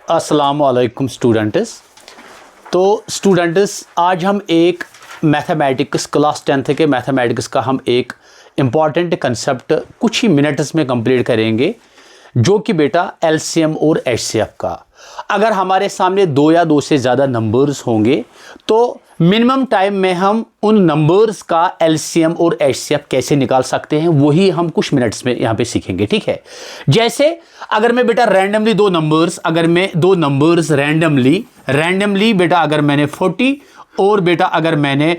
अस्सलाम वालेकुम स्टूडेंट्स। तो स्टूडेंट्स आज हम एक मैथमेटिक्स क्लास 10th के मैथमेटिक्स का हम एक इम्पॉर्टेंट कंसेप्ट कुछ ही मिनट्स में कंप्लीट करेंगे, जो कि बेटा एलसीएम और एचसीएफ का। अगर हमारे सामने दो या दो से ज़्यादा नंबर्स होंगे तो मिनिमम टाइम में हम उन नंबर्स का एलसीएम और एचसीएफ कैसे निकाल सकते हैं, वही हम कुछ मिनट्स में यहाँ पे सीखेंगे। ठीक है, जैसे अगर मैं बेटा रैंडमली दो नंबर्स रैंडमली बेटा अगर मैंने 40 और बेटा अगर मैंने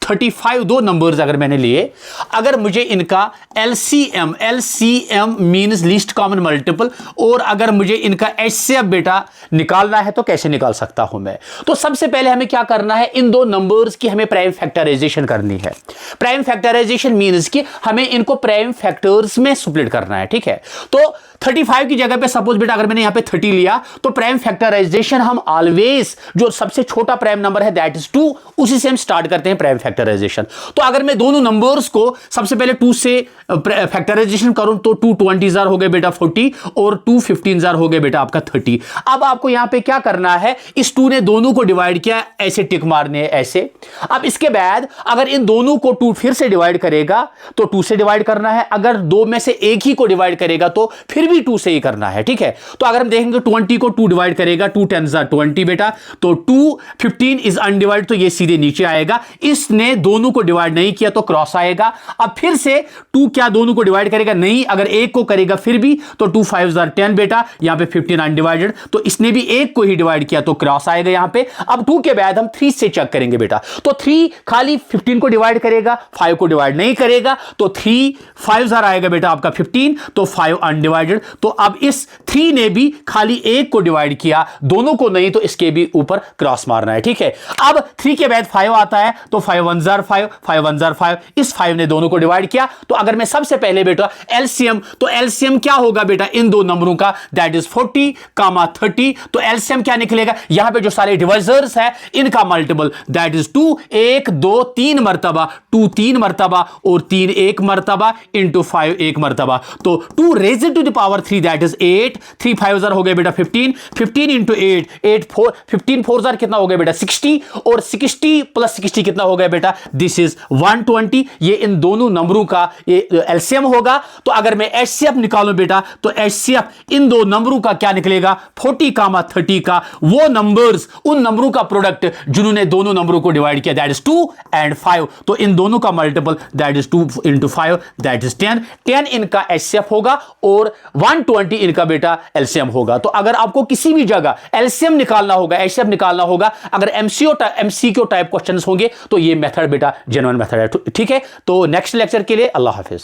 35 दो नंबर्स अगर मैंने लिए, अगर मुझे इनका LCM means least common multiple और अगर मुझे इनका एचसीएफ बेटा निकालना है तो कैसे निकाल सकता हूं मैं। तो सबसे पहले हमें क्या करना है, इन दो नंबर्स की हमें प्राइम फैक्टराइजेशन करनी है। प्राइम फैक्टराइजेशन मींस कि हमें इनको प्राइम फैक्टर्स में स्प्लिट करना है। ठीक है, तो 35 की जगह पे सपोज बेटा अगर मैंने यहां पे 30 लिया तो प्राइम फैक्टराइजेशन हम ऑलवेज जो सबसे छोटा प्राइम नंबर है दैट इज 2, उसी से हम स्टार्ट करते हैं प्राइम फैक्टराइजेशन। तो अगर मैं दोनों नंबर्स को सबसे पहले 2 से फैक्टराइजेशन करूं तो 2 20 हो गए बेटा 40 और 2 15 हो गए बेटा आपका 30। अब आपको यहां पे क्या करना है, इस 2 ने दोनों को डिवाइड किया, ऐसे टिक मारने ऐसे। अब इसके बाद अगर इन दोनों को 2 फिर से डिवाइड करेगा तो 2 से डिवाइड करना है, अगर दो में से एक ही को डिवाइड करेगा तो फिर भी 2 से ही करना है। ठीक है, तो अगर हम देखेंगे 20 को 2 डिवाइड करेगा, 2 10 20 बेटा, तो 2 15 इज अनडिवाइड तो ये सीधे नीचे आएगा। इसने दोनों को डिवाइड नहीं किया तो क्रॉस आएगा। अब फिर से 2 क्या दोनों को डिवाइड करेगा, नहीं, अगर एक को करेगा फिर भी तो 2 5 10 बेटा, यहां पे 15 अनडिवाइडेड तो इसने भी एक को ही डिवाइड किया तो क्रॉस आएगा यहां पे। अब 2 के बाद हम 3 से चेक करेंगे बेटा, तो 3 खाली 15 को डिवाइड करेगा, 5 को डिवाइड नहीं करेगा तो 3 5 आएगा बेटा आपका 15 तो 5 अनडिवाइडेड। तो अब इस 3 ने भी खाली एक को डिवाइड किया, दोनों को नहीं, तो इसके भी ऊपर क्रॉस मारना है। ठीक है, अब 3 के बाद 5 आता है तो 5 1 5 5 1 5, इस 5 ने दोनों को डिवाइड किया। तो अगर मैं सबसे पहले बेटा एलसीएम, तो एलसीएम क्या होगा बेटा इन दो नंबरों का, दैट इज 40 कामा 30। तो एलसीएम क्या निकलेगा, यहां पे जो सारे डिवाइजर्स है इनका मल्टीपल दैट इज 2 1 2 3 मर्तबा, 2 3 मर्तबा और 3 1 मर्तबा इंटू 5 1 मर्तबा, तो 2 raise to the power 3 that is 8। 3 5 हो गए बेटा 15 इंटू 8 8 4 15 4 कितना हो गया बेटा 60 और 60 प्लस 60 कितना हो गया बेटा, दिस इज 120। ये इन दोनों नंबरों का ये एलसीएम होगा। तो अगर मैं एचसीएफ निकालूं बेटा तो एचसीएफ इन दो नंबरों का क्या निकलेगा, 40 कामा 30 का वो नंबर्स, उन नंबरों का प्रोडक्ट जिन्होंने दोनों नंबरों को डिवाइड किया दैट इज 2 एंड 5। तो इन दोनों का multiple that is 2 into 5 that is 10 10 इनका एचसीएफ होगा और 120 इनका बेटा एलसीएम होगा। तो अगर आपको किसी भी जगह एलसीएम निकालना होगा, एचसीएफ निकालना होगा, अगर एमसीक्यू टाइप क्वेश्चंस होंगे तो ये मेथड बेटा जेन्युइन मेथड है। ठीक है, तो नेक्स्ट लेक्चर के लिए अल्लाह हाफिज।